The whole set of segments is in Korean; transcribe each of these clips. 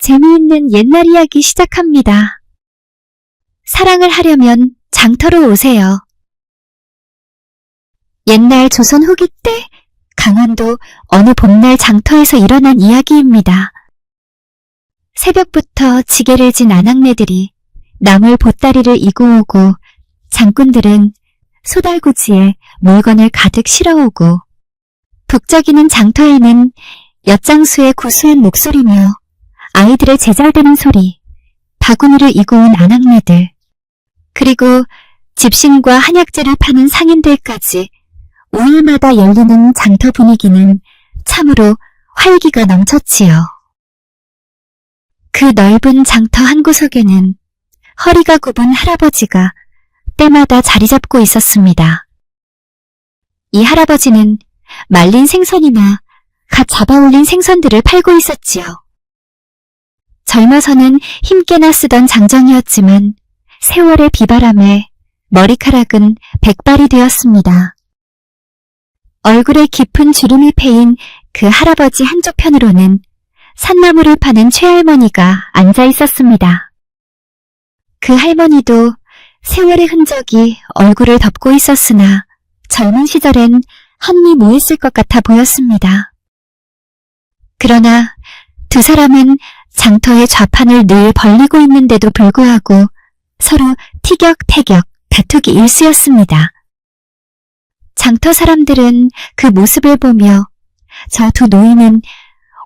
재미있는 옛날 이야기 시작합니다. 사랑을 하려면 장터로 오세요. 옛날 조선 후기 때 강원도 어느 봄날 장터에서 일어난 이야기입니다. 새벽부터 지게를 진 아낙네들이 나물 보따리를 이고 오고 장꾼들은 소달구지에 물건을 가득 실어오고 북적이는 장터에는 엿장수의 구수한 목소리며 아이들의 제잘되는 소리, 바구니를 이고 온 아낙네들, 그리고 집신과 한약재를 파는 상인들까지 5일마다 열리는 장터 분위기는 참으로 활기가 넘쳤지요. 그 넓은 장터 한 구석에는 허리가 굽은 할아버지가 때마다 자리 잡고 있었습니다. 이 할아버지는 말린 생선이나 갓 잡아올린 생선들을 팔고 있었지요. 젊어서는 힘께나 쓰던 장정이었지만 세월의 비바람에 머리카락은 백발이 되었습니다. 얼굴에 깊은 주름이 패인 그 할아버지 한쪽 편으로는 산나물을 파는 최할머니가 앉아 있었습니다. 그 할머니도 세월의 흔적이 얼굴을 덮고 있었으나 젊은 시절엔 한미 모했을 것 같아 보였습니다. 그러나 두 사람은 장터의 좌판을 늘 벌리고 있는데도 불구하고 서로 티격태격 다투기 일쑤였습니다. 장터 사람들은 그 모습을 보며 저 두 노인은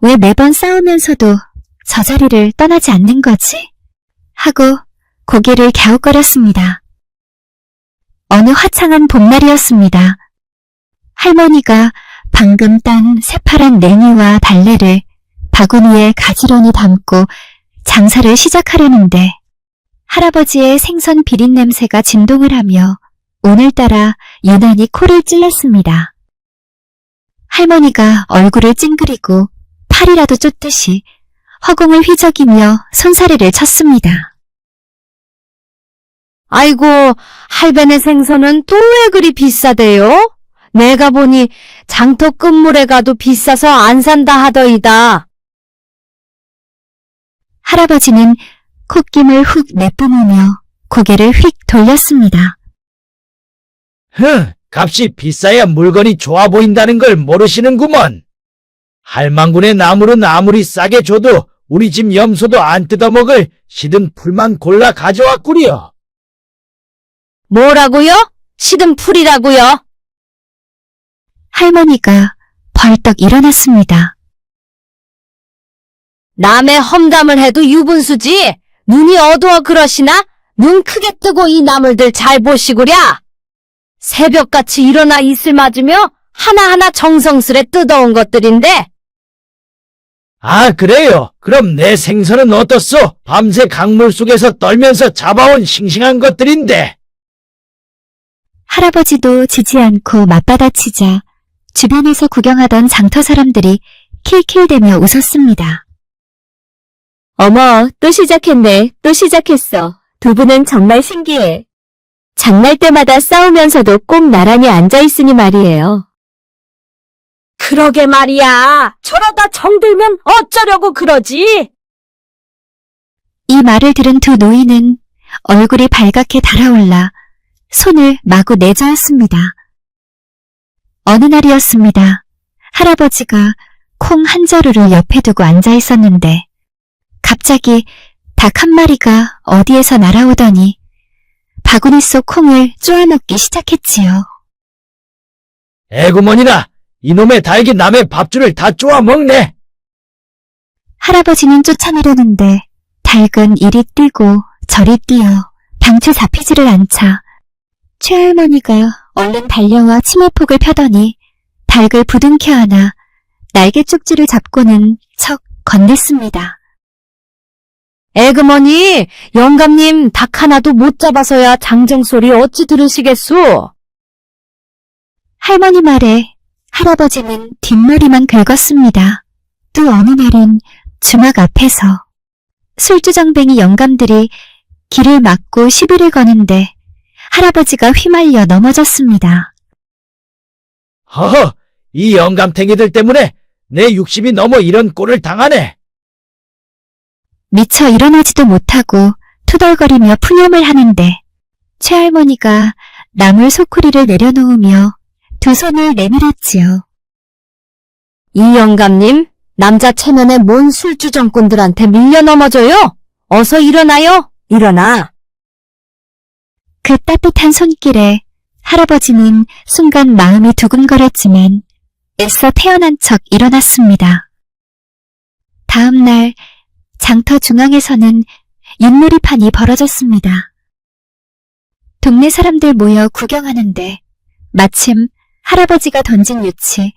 왜 매번 싸우면서도 저 자리를 떠나지 않는 거지? 하고 고개를 갸웃거렸습니다. 어느 화창한 봄날이었습니다. 할머니가 방금 딴 새파란 냉이와 달래를 바구니에 가지런히 담고 장사를 시작하려는데 할아버지의 생선 비린 냄새가 진동을 하며 오늘따라 유난히 코를 찔렀습니다. 할머니가 얼굴을 찡그리고 팔이라도 쫓듯이 허공을 휘저기며 손사래를 쳤습니다. 아이고, 할배네 생선은 또 왜 그리 비싸대요? 내가 보니 장터 끝물에 가도 비싸서 안 산다 하더이다. 할아버지는 콧김을 훅 내뿜으며 고개를 휙 돌렸습니다. 값이 비싸야 물건이 좋아 보인다는 걸 모르시는구먼. 할망군의 나물은 아무리 싸게 줘도 우리 집 염소도 안 뜯어먹을 시든 풀만 골라 가져왔구려. 뭐라고요? 시든 풀이라고요? 할머니가 벌떡 일어났습니다. 남의 험담을 해도 유분수지. 눈이 어두워 그러시나? 눈 크게 뜨고 이 나물들 잘 보시구랴. 새벽같이 일어나 이슬 맞으며 하나하나 정성스레 뜯어온 것들인데. 아, 그래요? 그럼 내 생선은 어떻소? 밤새 강물 속에서 떨면서 잡아온 싱싱한 것들인데. 할아버지도 지지 않고 맞받아치자 주변에서 구경하던 장터 사람들이 킬킬대며 웃었습니다. 어머, 또 시작했네. 또 시작했어. 두 분은 정말 신기해. 장날 때마다 싸우면서도 꼭 나란히 앉아있으니 말이에요. 그러게 말이야. 저러다 정들면 어쩌려고 그러지? 이 말을 들은 두 노인은 얼굴이 발갛게 달아올라 손을 마구 내저었습니다. 어느 날이었습니다. 할아버지가 콩 한 저루를 옆에 두고 앉아 있었는데 갑자기 닭 한 마리가 어디에서 날아오더니 바구니 속 콩을 쪼아먹기 시작했지요. 에구머니나, 이놈의 닭이 남의 밥줄을 다 쪼아 먹네. 할아버지는 쫓아내려는데 닭은 이리 뛰고 저리 뛰어 방채 잡히지를 않자 최할머니가 얼른 달려와 치매폭을 펴더니 닭을 부둥켜 안아 날개 쪽지를 잡고는 척 건넸습니다. 에그머니, 영감님 닭 하나도 못 잡아서야 장정소리 어찌 들으시겠소? 할머니 말에 할아버지는 뒷머리만 긁었습니다. 또 어느 날은 주막 앞에서 술주정뱅이 영감들이 길을 막고 시비를 거는데 할아버지가 휘말려 넘어졌습니다. 허허, 이 영감탱이들 때문에 내 60이 넘어 이런 꼴을 당하네. 미처 일어나지도 못하고 투덜거리며 푸념을 하는데 최할머니가 나물 소쿠리를 내려놓으며 두 손을 내밀었지요. 이 영감님, 남자 체면에 뭔 술주정꾼들한테 밀려 넘어져요? 어서 일어나요. 일어나. 그 따뜻한 손길에 할아버지는 순간 마음이 두근거렸지만 애써 태어난 척 일어났습니다. 다음 날 장터 중앙에서는 윷놀이판이 벌어졌습니다. 동네 사람들 모여 구경하는데 마침 할아버지가 던진 윷이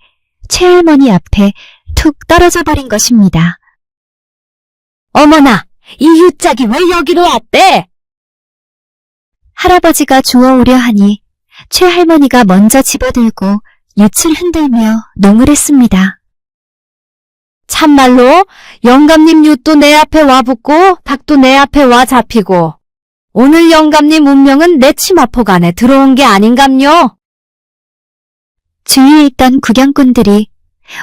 최할머니 앞에 툭 떨어져 버린 것입니다. 어머나, 이 유짝이 왜 여기로 왔대? 할아버지가 주워오려 하니 최할머니가 먼저 집어들고 윷을 흔들며 농을 했습니다. 참말로 영감님 윷도 내 앞에 와 붙고 닭도 내 앞에 와 잡히고 오늘 영감님 운명은 내 치마폭 안에 들어온 게 아닌감요? 주위에 있던 구경꾼들이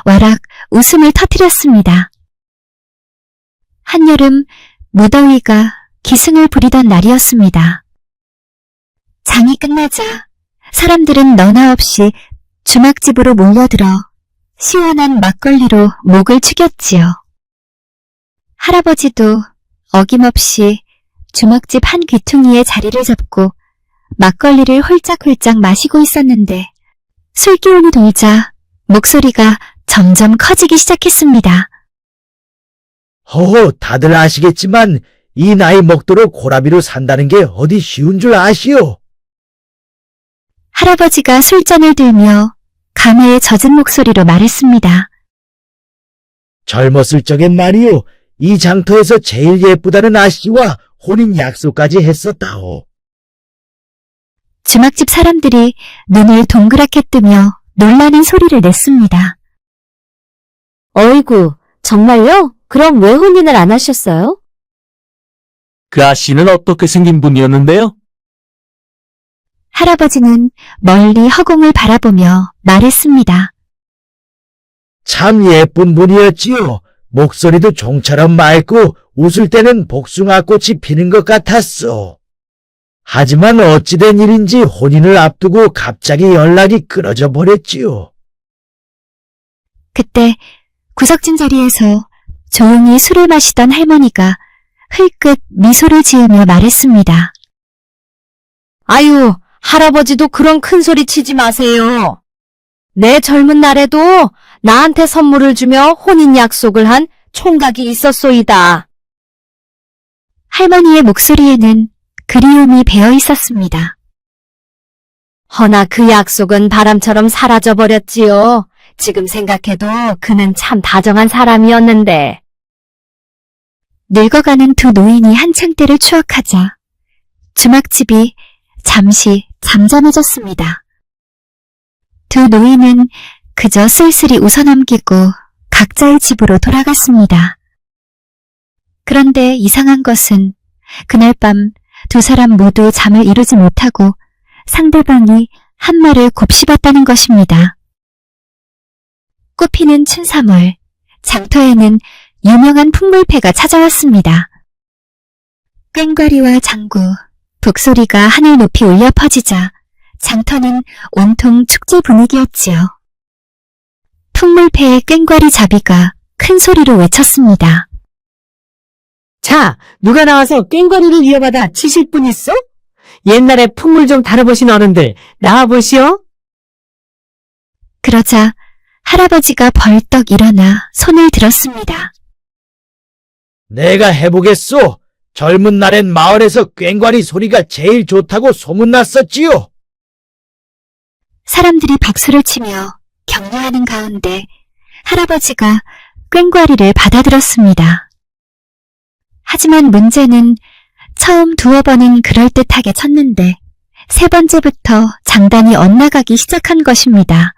와락 웃음을 터뜨렸습니다. 한여름 무더위가 기승을 부리던 날이었습니다. 장이 끝나자 사람들은 너나 없이 주막집으로 몰려들어 시원한 막걸리로 목을 축였지요. 할아버지도 어김없이 주막집 한 귀퉁이에 자리를 잡고 막걸리를 홀짝홀짝 마시고 있었는데 술기운이 돌자 목소리가 점점 커지기 시작했습니다. 허허, 다들 아시겠지만 이 나이 먹도록 고라비로 산다는 게 어디 쉬운 줄 아시오? 할아버지가 술잔을 들며 감회에 젖은 목소리로 말했습니다. 젊었을 적엔 말이오, 이 장터에서 제일 예쁘다는 아씨와 혼인 약속까지 했었다오. 주막집 사람들이 눈을 동그랗게 뜨며 놀라는 소리를 냈습니다. 어이구, 정말요? 그럼 왜 혼인을 안 하셨어요? 그 아씨는 어떻게 생긴 분이었는데요? 할아버지는 멀리 허공을 바라보며 말했습니다. 참 예쁜 분이었지요. 목소리도 종처럼 맑고 웃을 때는 복숭아꽃이 피는 것 같았어. 하지만 어찌된 일인지 혼인을 앞두고 갑자기 연락이 끊어져 버렸지요. 그때 구석진 자리에서 조용히 술을 마시던 할머니가 흘끗 미소를 지으며 말했습니다. 아유, 할아버지도 그런 큰 소리 치지 마세요. 내 젊은 날에도 나한테 선물을 주며 혼인 약속을 한 총각이 있었소이다. 할머니의 목소리에는 그리움이 배어 있었습니다. 허나 그 약속은 바람처럼 사라져버렸지요. 지금 생각해도 그는 참 다정한 사람이었는데. 늙어가는 두 노인이 한창 때를 추억하자 주막집이 잠시 잠잠해졌습니다. 두 노인은 그저 쓸쓸히 웃어넘기고 각자의 집으로 돌아갔습니다. 그런데 이상한 것은 그날 밤 두 사람 모두 잠을 이루지 못하고 상대방이 한 말을 곱씹었다는 것입니다. 꽃피는 춘삼월, 장터에는 유명한 풍물패가 찾아왔습니다. 꽹과리와 장구, 북소리가 하늘 높이 울려 퍼지자 장터는 온통 축제 분위기였지요. 풍물패의 꽹과리 자비가 큰 소리로 외쳤습니다. 자, 누가 나와서 꽹과리를 이어받아 치실 분 있어? 옛날에 풍물 좀 다뤄보신 어른들 나와보시오. 그러자 할아버지가 벌떡 일어나 손을 들었습니다. 내가 해보겠소. 젊은 날엔 마을에서 꽹과리 소리가 제일 좋다고 소문났었지요. 사람들이 박수를 치며 격려하는 가운데 할아버지가 꽹과리를 받아들었습니다. 하지만 문제는 처음 두어 번은 그럴듯하게 쳤는데 세 번째부터 장단이 엇나가기 시작한 것입니다.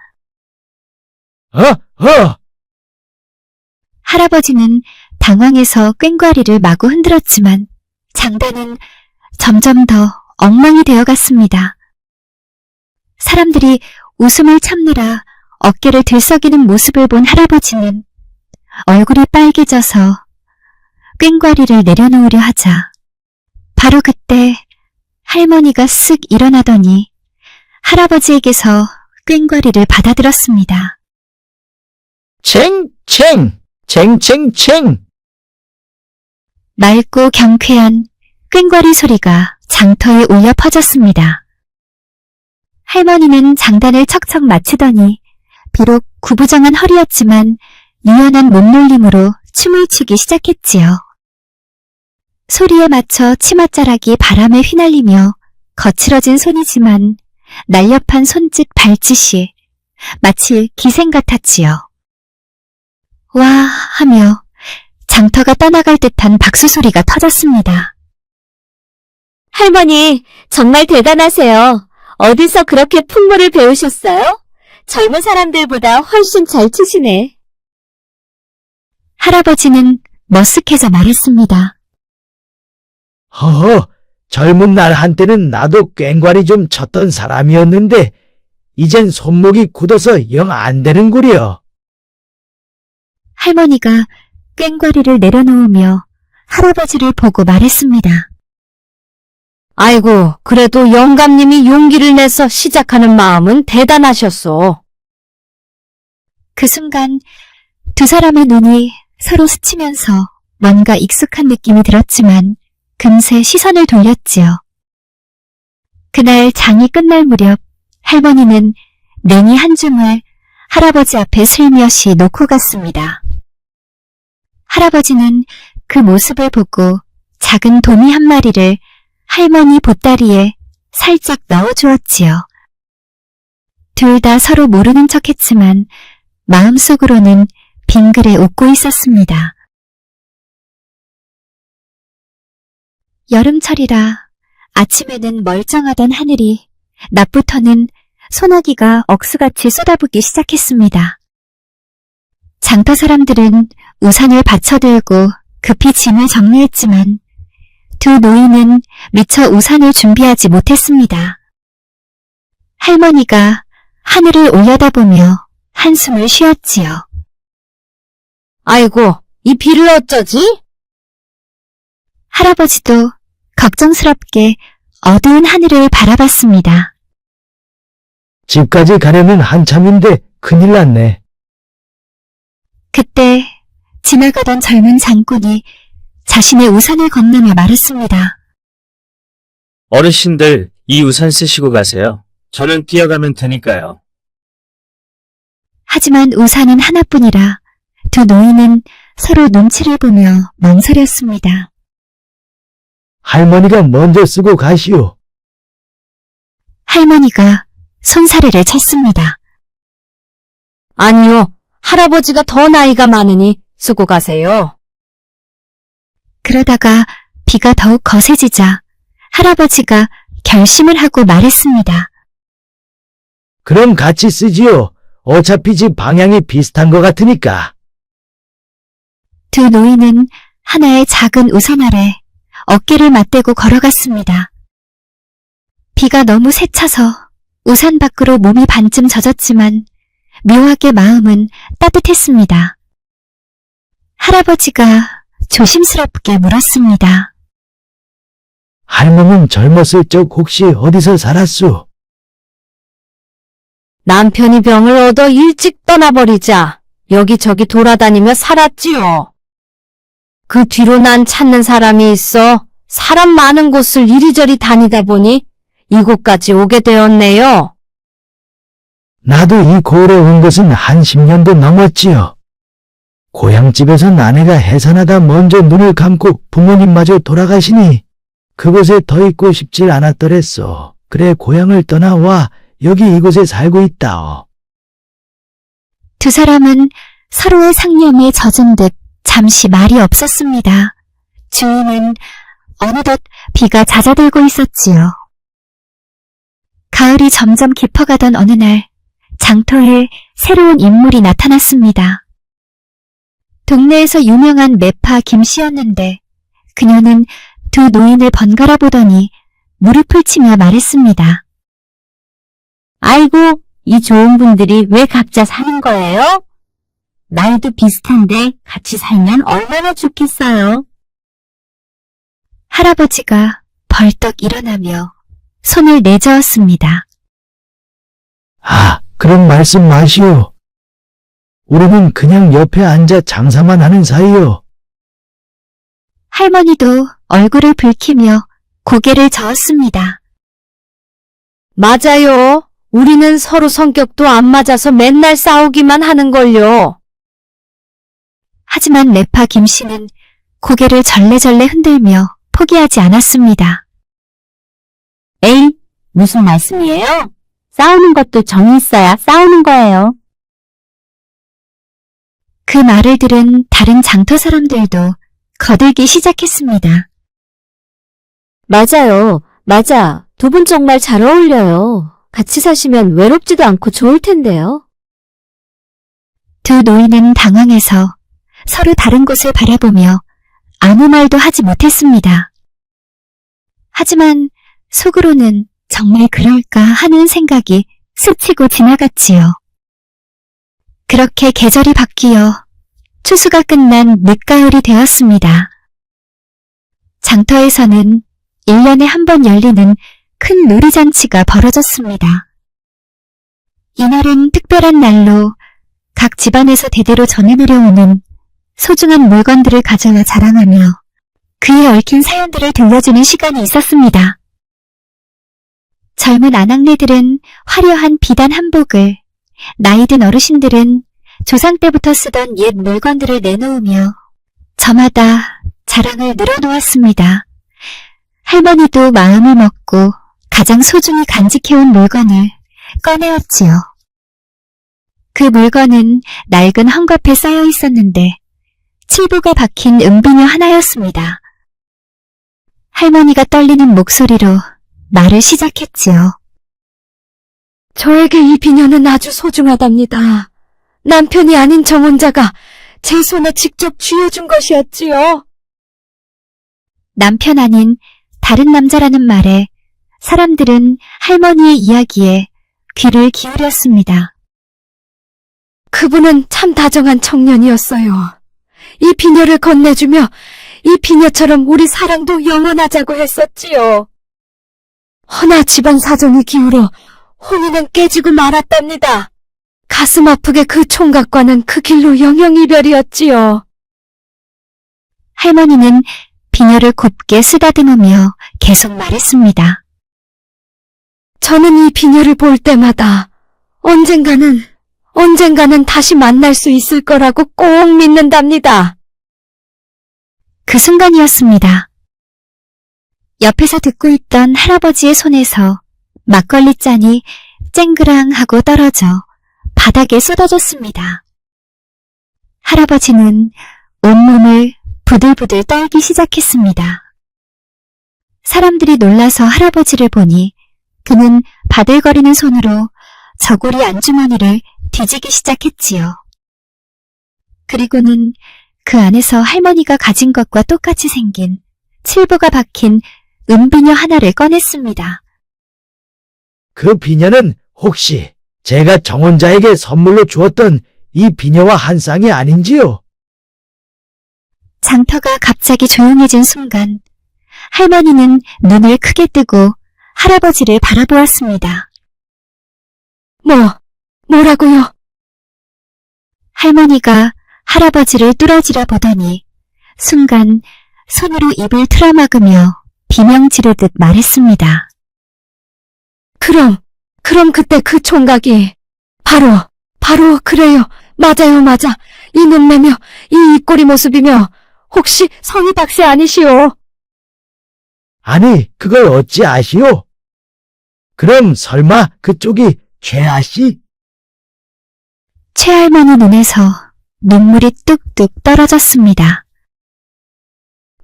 할아버지는 당황해서 꽹과리를 마구 흔들었지만 장단은 점점 더 엉망이 되어갔습니다. 사람들이 웃음을 참느라 어깨를 들썩이는 모습을 본 할아버지는 얼굴이 빨개져서 꽹과리를 내려놓으려 하자 바로 그때 할머니가 쓱 일어나더니 할아버지에게서 꽹과리를 받아들었습니다. 챙챙! 챙챙챙! 맑고 경쾌한 꽹과리 소리가 장터에 울려 퍼졌습니다. 할머니는 장단을 척척 맞추더니 비록 구부정한 허리였지만 유연한 몸놀림으로 춤을 추기 시작했지요. 소리에 맞춰 치맛자락이 바람에 휘날리며 거칠어진 손이지만 날렵한 손짓 발짓이 마치 기생 같았지요. 와 하며 장터가 떠나갈 듯한 박수 소리가 터졌습니다. 할머니, 정말 대단하세요. 어디서 그렇게 풍물을 배우셨어요? 젊은 사람들보다 훨씬 잘 추시네. 할아버지는 머쓱해져 말했습니다. 허허, 젊은 날 한때는 나도 꽹과리 좀 쳤던 사람이었는데 이젠 손목이 굳어서 영 안 되는구려. 할머니가 꽹과리를 내려놓으며 할아버지를 보고 말했습니다. 아이고, 그래도 영감님이 용기를 내서 시작하는 마음은 대단하셨소. 그 순간 두 사람의 눈이 서로 스치면서 뭔가 익숙한 느낌이 들었지만 금세 시선을 돌렸지요. 그날 장이 끝날 무렵 할머니는 냉이 한 줌을 할아버지 앞에 슬며시 놓고 갔습니다. 할아버지는 그 모습을 보고 작은 도미 한 마리를 할머니 보따리에 살짝 넣어주었지요. 둘 다 서로 모르는 척했지만 마음속으로는 빙그레 웃고 있었습니다. 여름철이라 아침에는 멀쩡하던 하늘이 낮부터는 소나기가 억수같이 쏟아붓기 시작했습니다. 장터 사람들은 우산을 받쳐들고 급히 짐을 정리했지만 두 노인은 미처 우산을 준비하지 못했습니다. 할머니가 하늘을 올려다보며 한숨을 쉬었지요. 아이고, 이 비를 어쩌지? 할아버지도 걱정스럽게 어두운 하늘을 바라봤습니다. 집까지 가려면 한참인데 큰일 났네. 그때 지나가던 젊은 장군이 자신의 우산을 건네며 말했습니다. 어르신들, 이 우산 쓰시고 가세요. 저는 뛰어가면 되니까요. 하지만 우산은 하나뿐이라 두 노인은 서로 눈치를 보며 망설였습니다. 할머니가 먼저 쓰고 가시오. 할머니가 손사래를 쳤습니다. 아니요, 할아버지가 더 나이가 많으니 쓰고 가세요. 그러다가 비가 더욱 거세지자 할아버지가 결심을 하고 말했습니다. 그럼 같이 쓰지요. 어차피 집 방향이 비슷한 것 같으니까. 두 노인은 하나의 작은 우산 아래 어깨를 맞대고 걸어갔습니다. 비가 너무 세차서 우산 밖으로 몸이 반쯤 젖었지만 묘하게 마음은 따뜻했습니다. 할아버지가 조심스럽게 물었습니다. 할멈은 젊었을 적 혹시 어디서 살았소? 남편이 병을 얻어 일찍 떠나버리자 여기저기 돌아다니며 살았지요. 그 뒤로 난 찾는 사람이 있어 사람 많은 곳을 이리저리 다니다 보니 이곳까지 오게 되었네요. 나도 이 고을에 온 것은 한 10년도 넘었지요. 고향집에선 아내가 해산하다 먼저 눈을 감고 부모님마저 돌아가시니 그곳에 더 있고 싶질 않았더랬소. 그래 고향을 떠나와 여기 이곳에 살고 있다오. 두 사람은 서로의 상념에 젖은 듯 잠시 말이 없었습니다. 주위는 어느덧 비가 잦아들고 있었지요. 가을이 점점 깊어가던 어느 날 장터에 새로운 인물이 나타났습니다. 동네에서 유명한 매파 김씨였는데 그녀는 두 노인을 번갈아 보더니 무릎을 치며 말했습니다. 아이고, 이 좋은 분들이 왜 각자 사는 거예요? 나이도 비슷한데 같이 살면 얼마나 좋겠어요. 할아버지가 벌떡 일어나며 손을 내저었습니다. 아, 그런 말씀 마시오. 우리는 그냥 옆에 앉아 장사만 하는 사이요. 할머니도 얼굴을 붉히며 고개를 저었습니다. 맞아요. 우리는 서로 성격도 안 맞아서 맨날 싸우기만 하는걸요. 하지만 매파 김씨는 고개를 절레절레 흔들며 포기하지 않았습니다. 에이, 무슨 말씀이에요? 싸우는 것도 정이 있어야 싸우는 거예요. 그 말을 들은 다른 장터 사람들도 거들기 시작했습니다. 맞아요. 맞아. 두 분 정말 잘 어울려요. 같이 사시면 외롭지도 않고 좋을 텐데요. 두 노인은 당황해서 서로 다른 곳을 바라보며 아무 말도 하지 못했습니다. 하지만 속으로는 정말 그럴까 하는 생각이 스치고 지나갔지요. 그렇게 계절이 바뀌어 추수가 끝난 늦가을이 되었습니다. 장터에서는 1년에 한 번 열리는 큰 놀이잔치가 벌어졌습니다. 이날은 특별한 날로 각 집안에서 대대로 전해 내려오는 소중한 물건들을 가져와 자랑하며 그에 얽힌 사연들을 들려주는 시간이 있었습니다. 젊은 아낙네들은 화려한 비단 한복을, 나이든 어르신들은 조상 때부터 쓰던 옛 물건들을 내놓으며 저마다 자랑을 늘어놓았습니다. 할머니도 마음을 먹고 가장 소중히 간직해온 물건을 꺼내었지요. 그 물건은 낡은 헝겊에 쌓여 있었는데 칠보가 박힌 은비녀 하나였습니다. 할머니가 떨리는 목소리로 말을 시작했지요. 저에게 이 비녀는 아주 소중하답니다. 남편이 아닌 저 혼자가 제 손에 직접 쥐어준 것이었지요. 남편 아닌 다른 남자라는 말에 사람들은 할머니의 이야기에 귀를 기울였습니다. 그분은 참 다정한 청년이었어요. 이 비녀를 건네주며 이 비녀처럼 우리 사랑도 영원하자고 했었지요. 허나 집안 사정이 기울어 혼인은 깨지고 말았답니다. 가슴 아프게 그 총각과는 그 길로 영영이별이었지요. 할머니는 비녀를 곱게 쓰다듬으며 계속 말했습니다. 저는 이 비녀를 볼 때마다 언젠가는 다시 만날 수 있을 거라고 꼭 믿는답니다. 그 순간이었습니다. 옆에서 듣고 있던 할아버지의 손에서 막걸리 잔이 쨍그랑하고 떨어져 바닥에 쏟아졌습니다. 할아버지는 온몸을 부들부들 떨기 시작했습니다. 사람들이 놀라서 할아버지를 보니 그는 바들거리는 손으로 저고리 안주머니를 뒤지기 시작했지요. 그리고는 그 안에서 할머니가 가진 것과 똑같이 생긴 칠보가 박힌 은비녀 하나를 꺼냈습니다. 그 비녀는 혹시 제가 정혼자에게 선물로 주었던 이 비녀와 한 쌍이 아닌지요? 장터가 갑자기 조용해진 순간 할머니는 눈을 크게 뜨고 할아버지를 바라보았습니다. 뭐라고요? 할머니가 할아버지를 뚫어지라 보더니 순간 손으로 입을 틀어막으며 비명 지르듯 말했습니다. 그럼 그때 그 총각이 바로 그래요. 맞아요, 맞아. 이 눈매며 이 입꼬리 모습이며 혹시 성희 박씨 아니시오? 아니, 그걸 어찌 아시오? 그럼 설마 그쪽이 최아씨? 최할머니 눈에서 눈물이 뚝뚝 떨어졌습니다.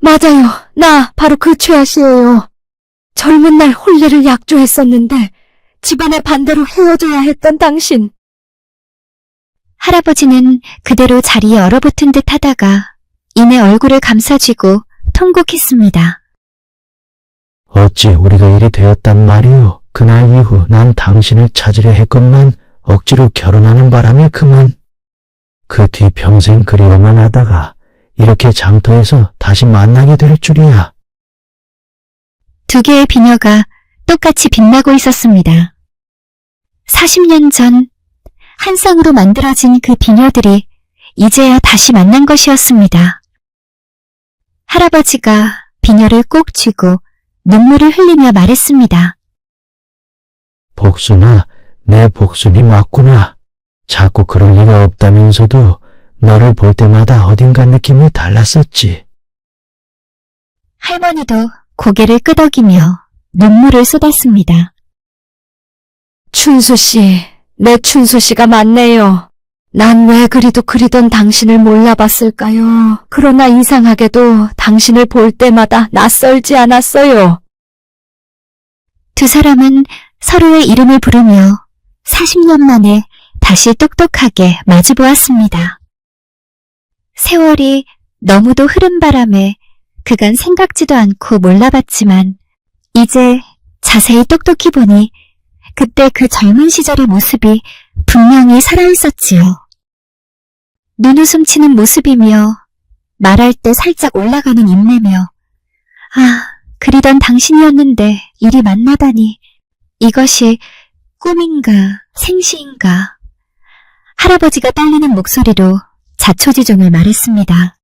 맞아요. 나 바로 그 최아씨예요. 젊은 날 혼례를 약조했었는데 집안의 반대로 헤어져야 했던 당신. 할아버지는 그대로 자리에 얼어붙은 듯 하다가 이내 얼굴을 감싸쥐고 통곡했습니다. 어찌 우리가 이리 되었단 말이오. 그날 이후 난 당신을 찾으려 했건만 억지로 결혼하는 바람에 그만. 그 뒤 평생 그리워만 하다가 이렇게 장터에서 다시 만나게 될 줄이야. 두 개의 비녀가 똑같이 빛나고 있었습니다. 40년 전 한 쌍으로 만들어진 그 비녀들이 이제야 다시 만난 것이었습니다. 할아버지가 비녀를 꼭 쥐고 눈물을 흘리며 말했습니다. 복순아, 내 복순이 맞구나. 자꾸 그럴 리가 없다면서도 너를 볼 때마다 어딘가 느낌이 달랐었지. 할머니도 고개를 끄덕이며 눈물을 쏟았습니다. 춘수씨, 내 춘수씨가 맞네요. 난 왜 그리도 그리던 당신을 몰라봤을까요? 그러나 이상하게도 당신을 볼 때마다 낯설지 않았어요. 두 사람은 서로의 이름을 부르며 40년 만에 다시 똑똑하게 마주보았습니다. 세월이 너무도 흐른 바람에 그간 생각지도 않고 몰라봤지만 이제 자세히 똑똑히 보니 그때 그 젊은 시절의 모습이 분명히 살아있었지요. 눈웃음 치는 모습이며 말할 때 살짝 올라가는 입내며 아, 그리던 당신이었는데 이리 만나다니 이것이 꿈인가 생시인가. 할아버지가 떨리는 목소리로 자초지종을 말했습니다.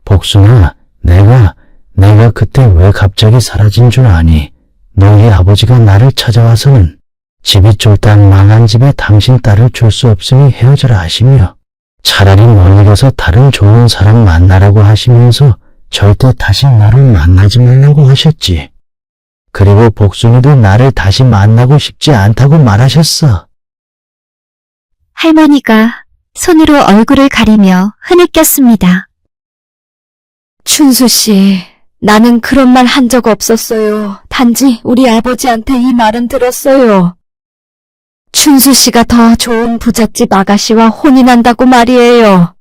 복순아, 내가 그때 왜 갑자기 사라진 줄 아니? 너희 아버지가 나를 찾아와서는 집이 쫄딱 망한 집에 당신 딸을 줄 수 없으니 헤어져라 하시며 차라리 멀리 가서 다른 좋은 사람 만나라고 하시면서 절대 다시 나를 만나지 말라고 하셨지. 그리고 복순이도 나를 다시 만나고 싶지 않다고 말하셨어. 할머니가 손으로 얼굴을 가리며 흐느꼈습니다. 춘수씨, 나는 그런 말 한 적 없었어요. 단지 우리 아버지한테 이 말은 들었어요. 춘수씨가 더 좋은 부잣집 아가씨와 혼이 난다고 말이에요.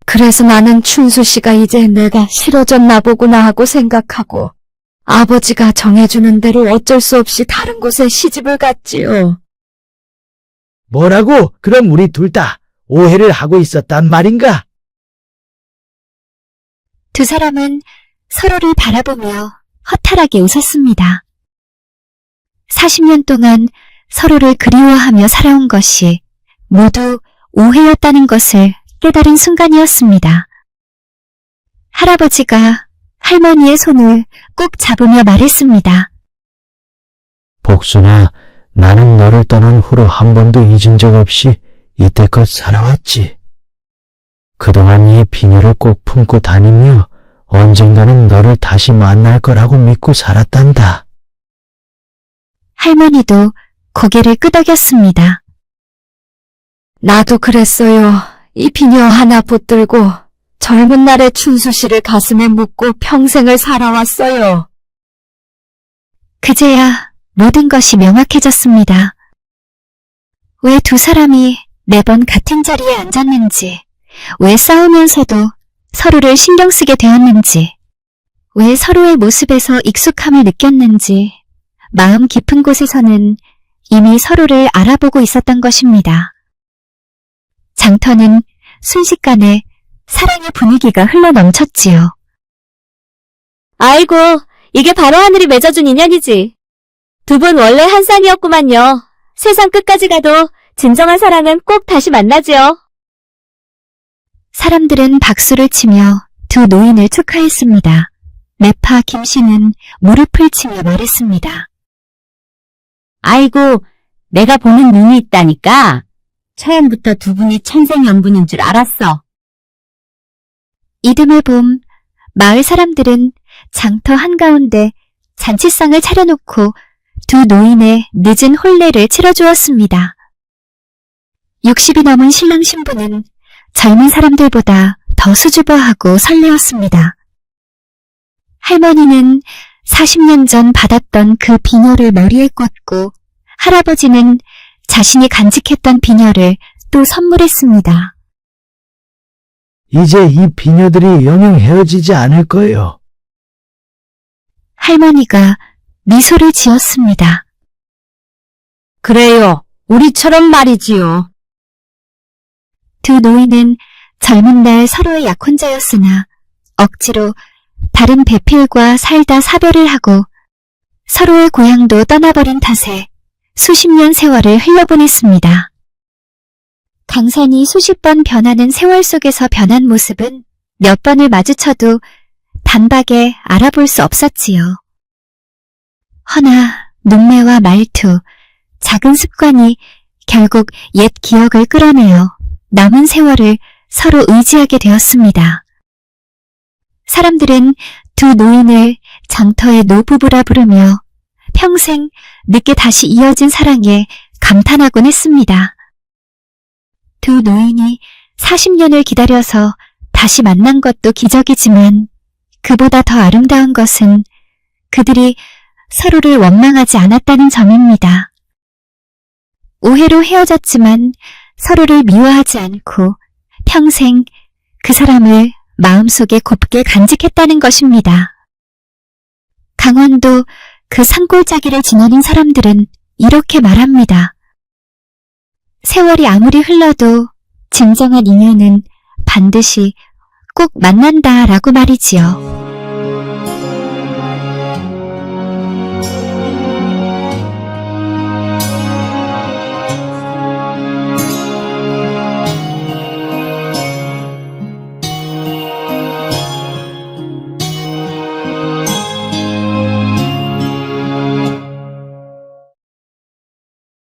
그래서 나는 춘수씨가 이제 내가 싫어졌나 보구나 하고 생각하고 아버지가 정해주는 대로 어쩔 수 없이 다른 곳에 시집을 갔지요. 뭐라고? 그럼 우리 둘 다 오해를 하고 있었단 말인가? 두 사람은 서로를 바라보며 허탈하게 웃었습니다. 40년 동안 서로를 그리워하며 살아온 것이 모두 오해였다는 것을 깨달은 순간이었습니다. 할아버지가 할머니의 손을 꼭 잡으며 말했습니다. 복순아, 나는 너를 떠난 후로 한 번도 잊은 적 없이 이때껏 살아왔지. 그동안 이 비녀를 꼭 품고 다니며 언젠가는 너를 다시 만날 거라고 믿고 살았단다. 할머니도 고개를 끄덕였습니다. 나도 그랬어요. 이 비녀 하나 붙들고 젊은 날의 춘수씨를 가슴에 묻고 평생을 살아왔어요. 그제야 모든 것이 명확해졌습니다. 왜 두 사람이 매번 같은 자리에 앉았는지, 왜 싸우면서도 서로를 신경 쓰게 되었는지, 왜 서로의 모습에서 익숙함을 느꼈는지, 마음 깊은 곳에서는 이미 서로를 알아보고 있었던 것입니다. 장터는 순식간에 사랑의 분위기가 흘러넘쳤지요. 아이고, 이게 바로 하늘이 맺어준 인연이지. 두 분 원래 한 쌍이었구만요. 세상 끝까지 가도 진정한 사랑은 꼭 다시 만나지요. 사람들은 박수를 치며 두 노인을 축하했습니다. 매파 김씨는 무릎을 치며 말했습니다. 아이고, 내가 보는 눈이 있다니까. 처음부터 두 분이 천생연분인 줄 알았어. 이듬해 봄, 마을 사람들은 장터 한가운데 잔치상을 차려놓고 두 노인의 늦은 혼례를 치러주었습니다. 60이 넘은 신랑 신부는 젊은 사람들보다 더 수줍어하고 설레었습니다. 할머니는 40년 전 받았던 그 비녀를 머리에 꽂고 할아버지는 자신이 간직했던 비녀를 또 선물했습니다. 이제 이 비녀들이 영영 헤어지지 않을 거예요. 할머니가 미소를 지었습니다. 그래요. 우리처럼 말이지요. 두 노인은 젊은 날 서로의 약혼자였으나 억지로 다른 배필과 살다 사별을 하고 서로의 고향도 떠나버린 탓에 수십 년 세월을 흘려보냈습니다. 강산이 수십 번 변하는 세월 속에서 변한 모습은 몇 번을 마주쳐도 단박에 알아볼 수 없었지요. 허나 눈매와 말투, 작은 습관이 결국 옛 기억을 끌어내어 남은 세월을 서로 의지하게 되었습니다. 사람들은 두 노인을 장터의 노부부라 부르며 평생 늦게 다시 이어진 사랑에 감탄하곤 했습니다. 두 노인이 40년을 기다려서 다시 만난 것도 기적이지만 그보다 더 아름다운 것은 그들이 서로를 원망하지 않았다는 점입니다. 오해로 헤어졌지만 서로를 미워하지 않고 평생 그 사람을 마음속에 곱게 간직했다는 것입니다. 강원도 그 산골짜기를 지나는 사람들은 이렇게 말합니다. 세월이 아무리 흘러도 진정한 인연은 반드시 꼭 만난다라고 말이지요.